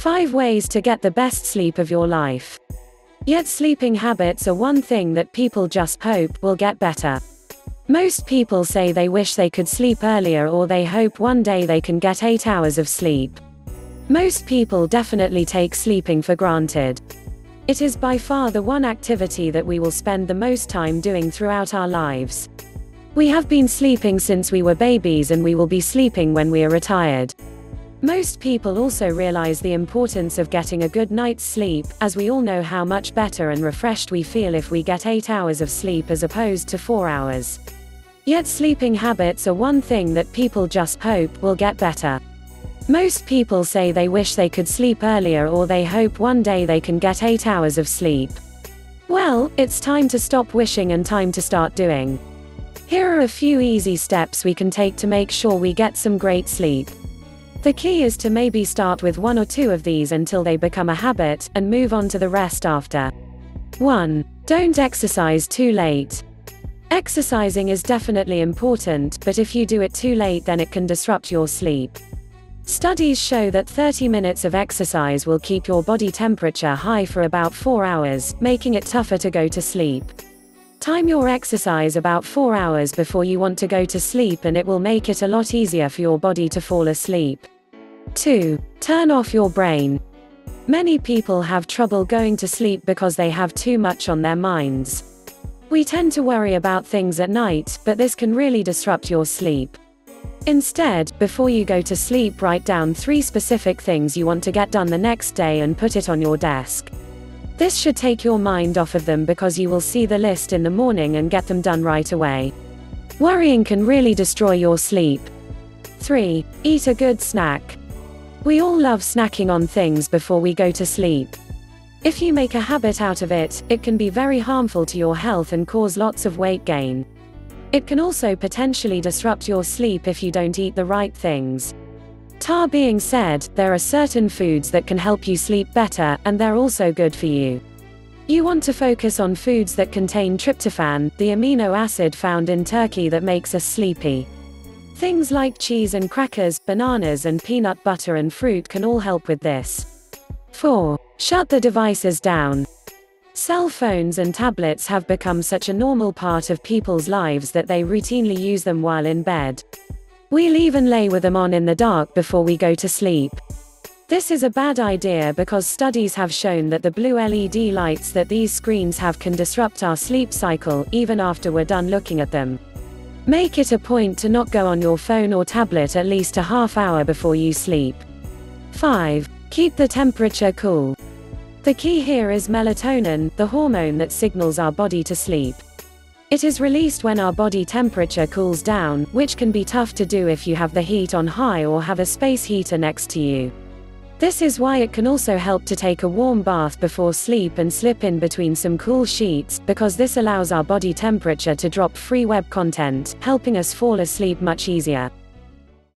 5 ways to get the best sleep of your life. Yet sleeping habits are one thing that people just hope will get better. Most people say they wish they could sleep earlier, or they hope one day they can get 8 hours of sleep. Most people definitely take sleeping for granted. It is by far the one activity that we will spend the most time doing throughout our lives. We have been sleeping since we were babies, and we will be sleeping when we are retired. Most people also realize the importance of getting a good night's sleep, as we all know how much better and refreshed we feel if we get 8 hours of sleep as opposed to 4 hours. Yet sleeping habits are one thing that people just hope will get better. Most people say they wish they could sleep earlier, or they hope one day they can get 8 hours of sleep. Well, it's time to stop wishing and time to start doing. Here are a few easy steps we can take to make sure we get some great sleep. The key is to maybe start with 1 or 2 of these until they become a habit, and move on to the rest after. 1. Don't exercise too late. Exercising is definitely important, but if you do it too late, then it can disrupt your sleep. Studies show that 30 minutes of exercise will keep your body temperature high for about 4 hours, making it tougher to go to sleep. Time your exercise about 4 hours before you want to go to sleep, and it will make it a lot easier for your body to fall asleep. 2. Turn off your brain. Many people have trouble going to sleep because they have too much on their minds. We tend to worry about things at night, but this can really disrupt your sleep. Instead, before you go to sleep, write down 3 specific things you want to get done the next day and put it on your desk. This should take your mind off of them, because you will see the list in the morning and get them done right away. Worrying can really destroy your sleep. 3. Eat a good snack. We all love snacking on things before we go to sleep. If you make a habit out of it, it can be very harmful to your health and cause lots of weight gain. It can also potentially disrupt your sleep if you don't eat the right things. That being said, there are certain foods that can help you sleep better, and they're also good for you. You want to focus on foods that contain tryptophan, the amino acid found in turkey that makes us sleepy. Things like cheese and crackers, bananas and peanut butter and fruit can all help with this. 4. Shut the devices down. Cell phones and tablets have become such a normal part of people's lives that they routinely use them while in bed. We'll even lay with them on in the dark before we go to sleep. This is a bad idea, because studies have shown that the blue LED lights that these screens have can disrupt our sleep cycle, even after we're done looking at them. Make it a point to not go on your phone or tablet at least a half hour before you sleep. 5. Keep the temperature cool. The key here is melatonin, the hormone that signals our body to sleep. It is released when our body temperature cools down, which can be tough to do if you have the heat on high or have a space heater next to you. This is why it can also help to take a warm bath before sleep and slip in between some cool sheets, because this allows our body temperature to drop free web content, helping us fall asleep much easier.